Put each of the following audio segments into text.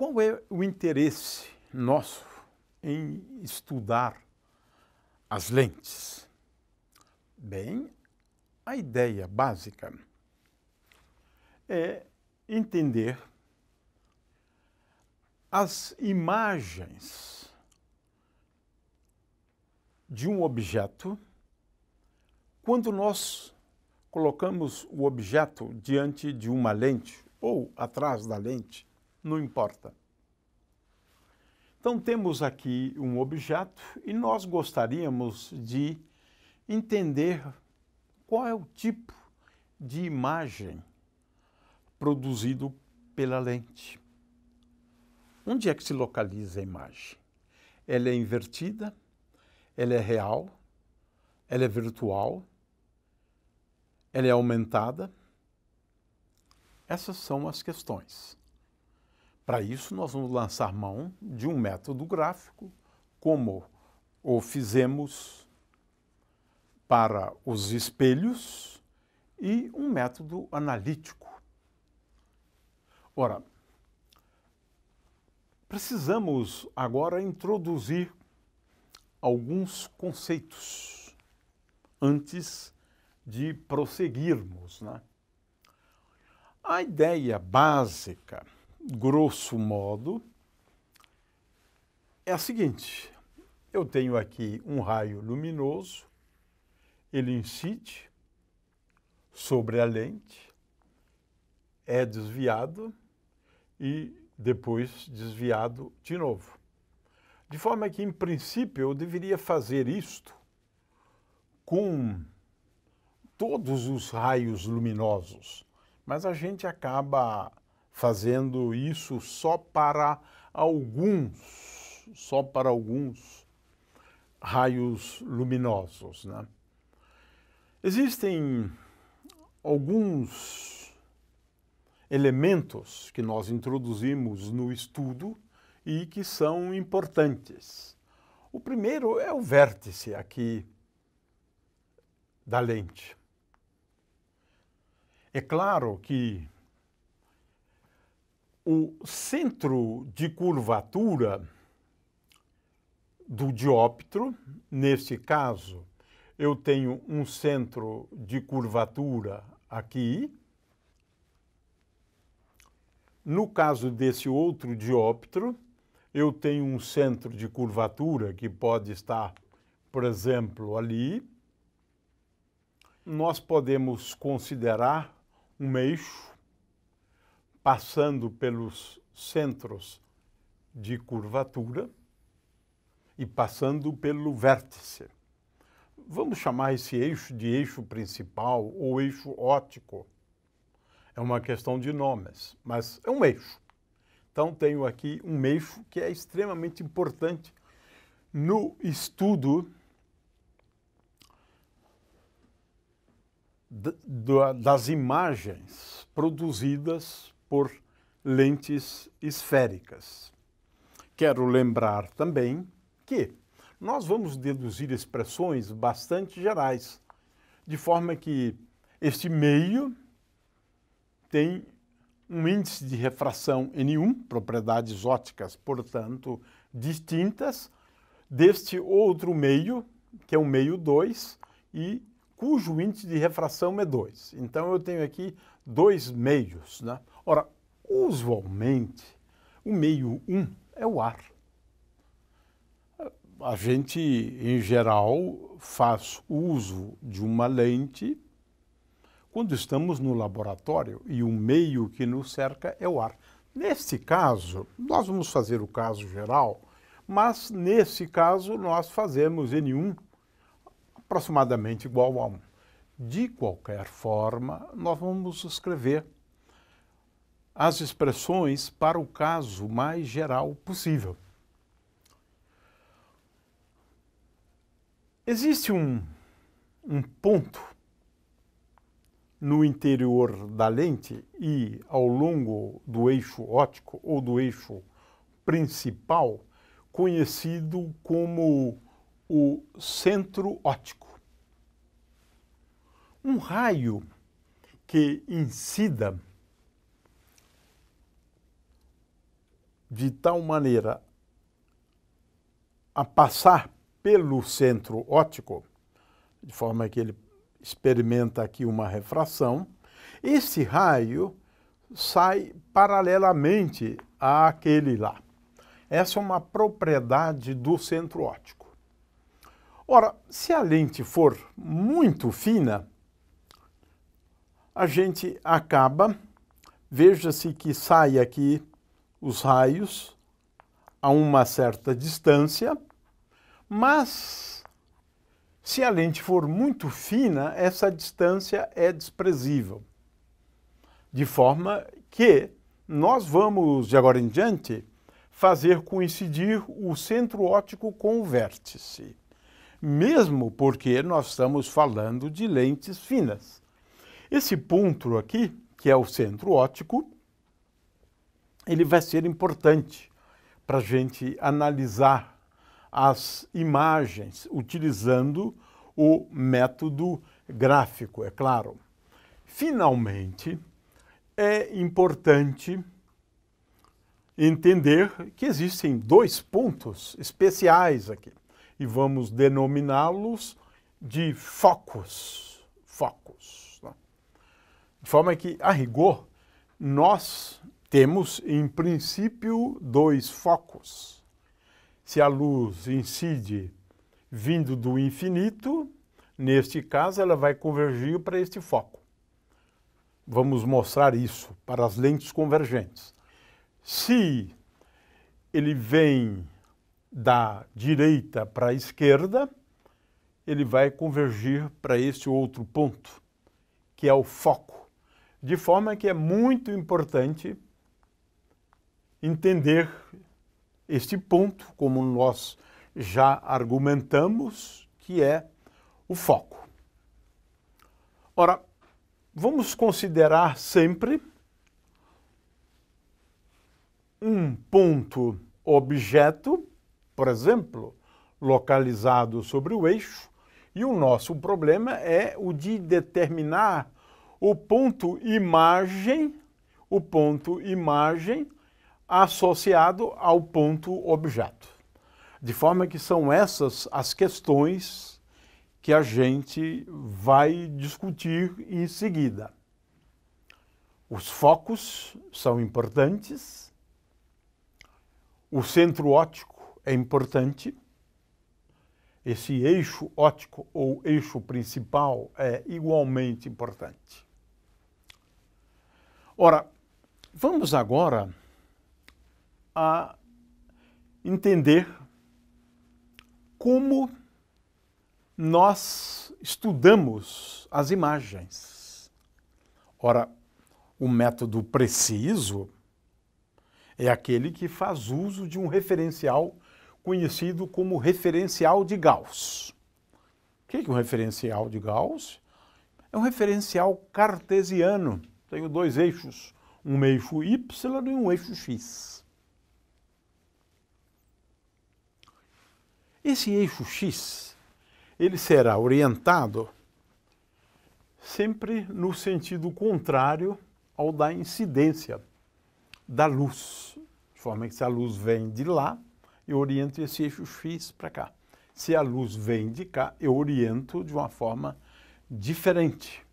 Qual é o interesse nosso em estudar as lentes? Bem, a ideia básica é entender as imagens de um objeto quando nós colocamos o objeto diante de uma lente ou atrás da lente, não importa. Então temos aqui um objeto e nós gostaríamos de entender qual é o tipo de imagem produzido pela lente. Onde é que se localiza a imagem? Ela é invertida? Ela é real? Ela é virtual? Ela é aumentada? Essas são as questões. Para isso, nós vamos lançar mão de um método gráfico, como o fizemos para os espelhos, e um método analítico. Ora, precisamos agora introduzir alguns conceitos antes de prosseguirmos, né? A ideia básica, grosso modo, é a seguinte: eu tenho aqui um raio luminoso, ele incide sobre a lente, é desviado e depois desviado de novo. De forma que, em princípio, eu deveria fazer isto com todos os raios luminosos, mas a gente acaba fazendo isso só para alguns raios luminosos, né? Existem alguns elementos que nós introduzimos no estudo e que são importantes. O primeiro é o vértice aqui da lente. É claro que o centro de curvatura do dióptro, nesse caso, eu tenho um centro de curvatura aqui. No caso desse outro dióptro, eu tenho um centro de curvatura que pode estar, por exemplo, ali. Nós podemos considerar um eixo passando pelos centros de curvatura e passando pelo vértice. Vamos chamar esse eixo de eixo principal ou eixo óptico. É uma questão de nomes, mas é um eixo. Então, tenho aqui um eixo que é extremamente importante no estudo das imagens produzidas por lentes esféricas. Quero lembrar também que nós vamos deduzir expressões bastante gerais, de forma que este meio tem um índice de refração N1, propriedades ópticas, portanto, distintas deste outro meio, que é o meio 2, e cujo índice de refração é 2. Então, eu tenho aqui dois meios, né? Ora, usualmente, o meio 1 é o ar. A gente, em geral, faz uso de uma lente quando estamos no laboratório e o meio que nos cerca é o ar. Neste caso, nós vamos fazer o caso geral, mas nesse caso nós fazemos N1 aproximadamente igual a 1. De qualquer forma, nós vamos escrever as expressões para o caso mais geral possível. Existe um ponto no interior da lente e ao longo do eixo óptico ou do eixo principal, conhecido como o centro óptico. Um raio que incida de tal maneira a passar pelo centro óptico, de forma que ele experimenta aqui uma refração, esse raio sai paralelamente àquele lá. Essa é uma propriedade do centro óptico. Ora, se a lente for muito fina, a gente acaba, veja-se que sai aqui os raios a uma certa distância, mas se a lente for muito fina, essa distância é desprezível. De forma que nós vamos, de agora em diante, fazer coincidir o centro óptico com o vértice, mesmo porque nós estamos falando de lentes finas. Esse ponto aqui, que é o centro óptico, ele vai ser importante para a gente analisar as imagens utilizando o método gráfico, é claro. Finalmente, é importante entender que existem dois pontos especiais aqui e vamos denominá-los de focos. Né? De forma que, a rigor, nós temos, em princípio, dois focos. Se a luz incide vindo do infinito, neste caso, ela vai convergir para este foco. Vamos mostrar isso para as lentes convergentes. Se ele vem da direita para a esquerda, ele vai convergir para este outro ponto, que é o foco. De forma que é muito importante entender este ponto, como nós já argumentamos, que é o foco. Ora, vamos considerar sempre um ponto objeto, por exemplo, localizado sobre o eixo, e o nosso problema é o de determinar o ponto imagem associado ao ponto objeto. De forma que são essas as questões que a gente vai discutir em seguida. Os focos são importantes, o centro óptico é importante, esse eixo óptico ou eixo principal é igualmente importante. Ora, vamos agora a entender como nós estudamos as imagens. Ora, o método preciso é aquele que faz uso de um referencial conhecido como referencial de Gauss. O que é um referencial de Gauss? É um referencial cartesiano. Tenho dois eixos, um eixo Y e um eixo X. Esse eixo X, ele será orientado sempre no sentido contrário ao da incidência da luz. De forma que se a luz vem de lá, eu oriento esse eixo X para cá. Se a luz vem de cá, eu oriento de uma forma diferente.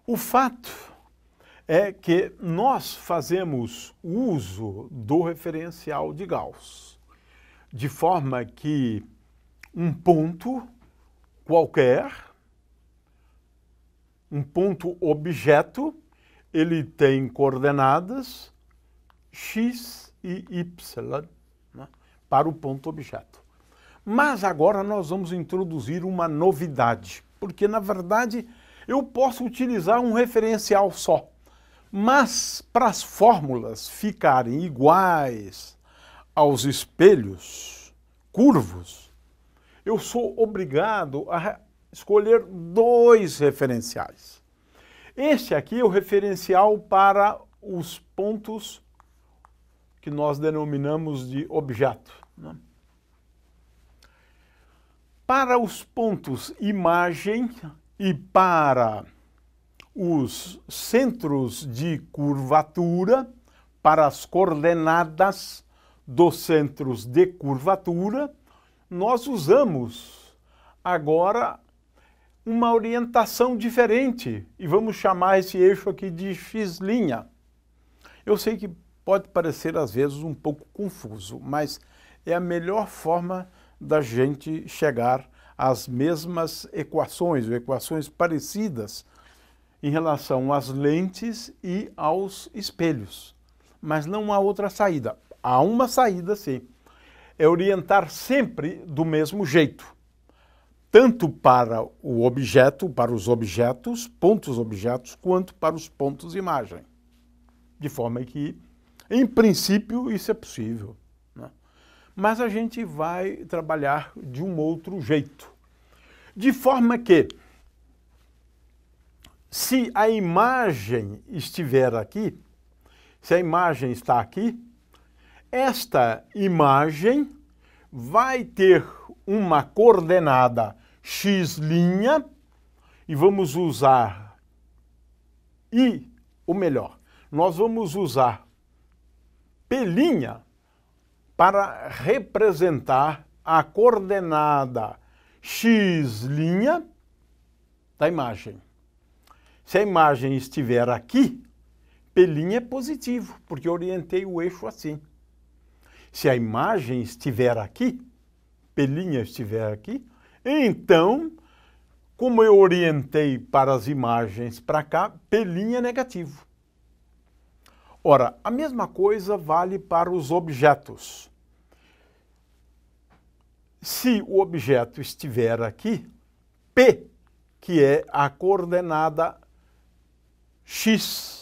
O fato é que nós fazemos uso do referencial de Gauss, de forma que um ponto qualquer, um ponto objeto, ele tem coordenadas x e y, né, para o ponto objeto. Mas agora nós vamos introduzir uma novidade, porque na verdade eu posso utilizar um referencial só, mas para as fórmulas ficarem iguais aos espelhos curvos, eu sou obrigado a escolher dois referenciais. Este aqui é o referencial para os pontos que nós denominamos de objeto, né? Para os pontos imagem e para os centros de curvatura, para as coordenadas dos centros de curvatura, nós usamos agora uma orientação diferente e vamos chamar esse eixo aqui de x'. Eu sei que pode parecer às vezes um pouco confuso, mas é a melhor forma da gente chegar às mesmas equações, ou equações parecidas em relação às lentes e aos espelhos. Mas não há outra saída. Há uma saída, sim. É orientar sempre do mesmo jeito. Tanto para o objeto, para os objetos, pontos objetos, quanto para os pontos imagem. De forma que, em princípio, isso é possível, né? Mas a gente vai trabalhar de um outro jeito. De forma que, se a imagem estiver aqui, se a imagem está aqui, esta imagem vai ter uma coordenada x' e vamos usar ou melhor, nós vamos usar P' para representar a coordenada x' da imagem. Se a imagem estiver aqui, P' é positivo, porque eu orientei o eixo assim. Se a imagem estiver aqui, P' estiver aqui, então, como eu orientei para as imagens para cá, P' é negativo. Ora, a mesma coisa vale para os objetos. Se o objeto estiver aqui, P, que é a coordenada x,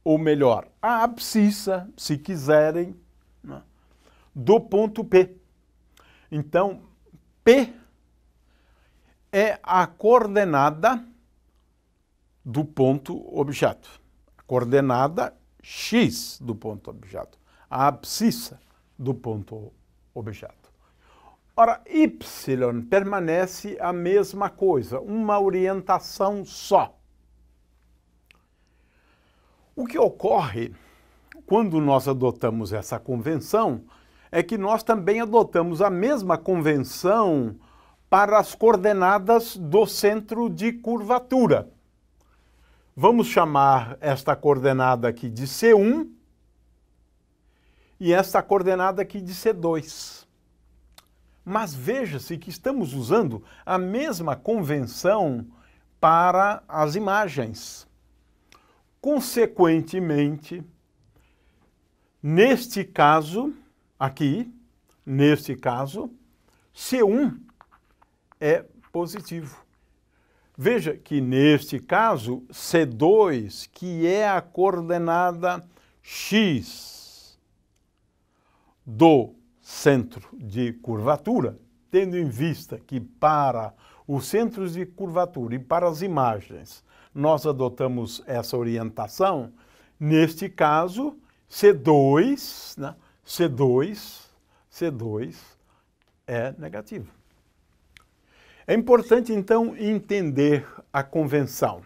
ou melhor, a abscissa, se quiserem, né, do ponto P. Então, P é a coordenada do ponto objeto. A coordenada x do ponto objeto. A abscissa do ponto objeto. Ora, y permanece a mesma coisa, uma orientação só. O que ocorre quando nós adotamos essa convenção é que nós também adotamos a mesma convenção para as coordenadas do centro de curvatura. Vamos chamar esta coordenada aqui de C1 e esta coordenada aqui de C2. Mas veja-se que estamos usando a mesma convenção para as imagens. Consequentemente, neste caso aqui, neste caso, C1 é positivo. Veja que neste caso, C2, que é a coordenada x do centro de curvatura, tendo em vista que para os centros de curvatura e para as imagens nós adotamos essa orientação, neste caso, C2, né? C2 é negativo. É importante, então, entender a convenção.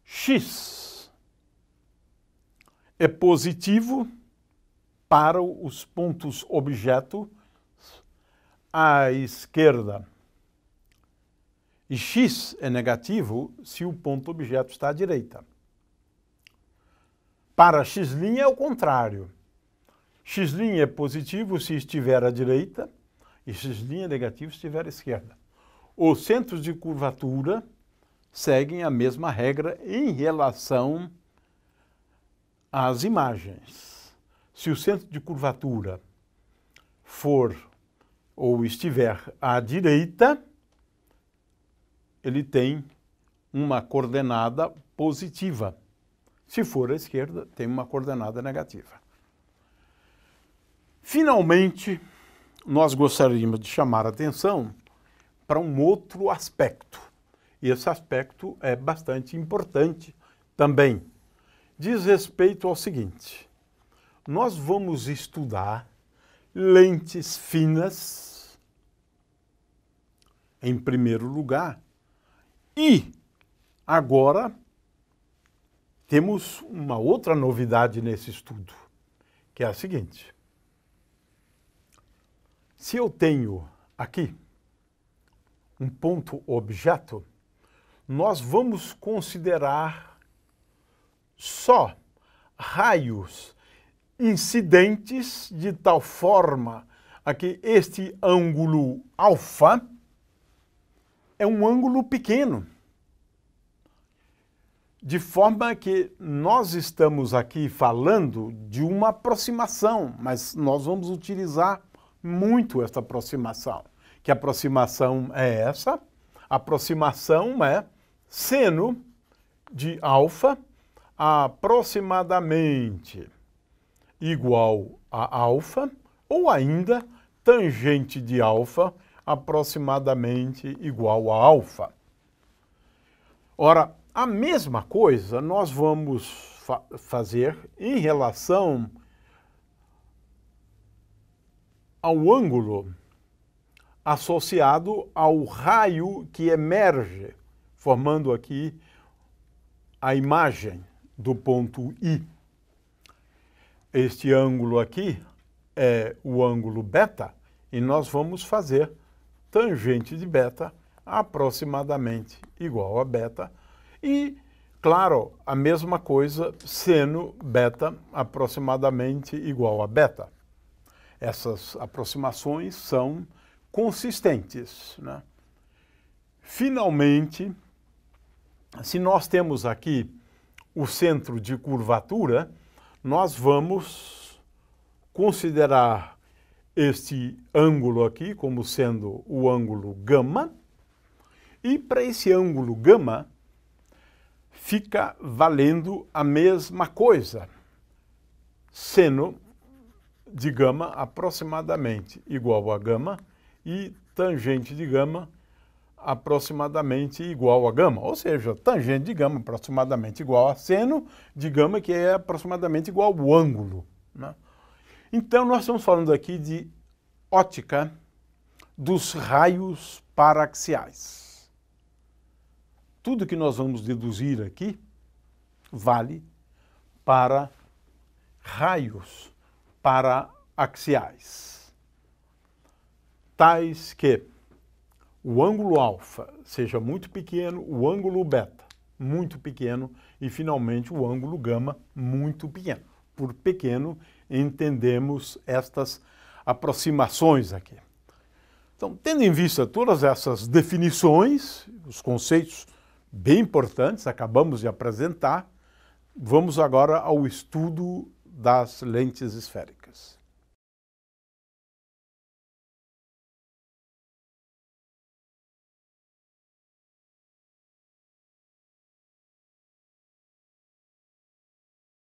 X é positivo para os pontos objeto à esquerda. E x é negativo se o ponto objeto está à direita. Para x' é o contrário. X' é positivo se estiver à direita e x' é negativo se estiver à esquerda. Os centros de curvatura seguem a mesma regra em relação às imagens. Se o centro de curvatura for ou estiver à direita, ele tem uma coordenada positiva. Se for à esquerda, tem uma coordenada negativa. Finalmente, nós gostaríamos de chamar a atenção para um outro aspecto. E esse aspecto é bastante importante também. Diz respeito ao seguinte: nós vamos estudar lentes finas, em primeiro lugar, e agora temos uma outra novidade nesse estudo, que é a seguinte. Se eu tenho aqui um ponto objeto, nós vamos considerar só raios incidentes de tal forma a que este ângulo alfa é um ângulo pequeno. De forma que nós estamos aqui falando de uma aproximação, mas nós vamos utilizar muito esta aproximação. Que aproximação é essa? A aproximação é seno de alfa aproximadamente igual a alfa, ou ainda tangente de alfa aproximadamente igual a alfa. Ora, a mesma coisa nós vamos fazer em relação ao ângulo associado ao raio que emerge, formando aqui a imagem do ponto I. Este ângulo aqui é o ângulo beta, e nós vamos fazer tangente de beta aproximadamente igual a beta, e, claro, a mesma coisa, seno beta aproximadamente igual a beta. Essas aproximações são consistentes, né? Finalmente, se nós temos aqui o centro de curvatura, nós vamos considerar este ângulo aqui como sendo o ângulo gama, e para esse ângulo gama fica valendo a mesma coisa. Seno de gama aproximadamente igual a gama e tangente de gama aproximadamente igual a gama, ou seja, tangente de gama aproximadamente igual a seno de gama, que é aproximadamente igual ao ângulo, né? Então, nós estamos falando aqui de ótica dos raios paraxiais. Tudo que nós vamos deduzir aqui vale para raios paraxiais, tais que o ângulo alfa seja muito pequeno, o ângulo beta muito pequeno e, finalmente, o ângulo gama muito pequeno. Por pequeno, entendemos estas aproximações aqui. Então, tendo em vista todas essas definições, os conceitos bem importantes, acabamos de apresentar, vamos agora ao estudo das lentes esféricas.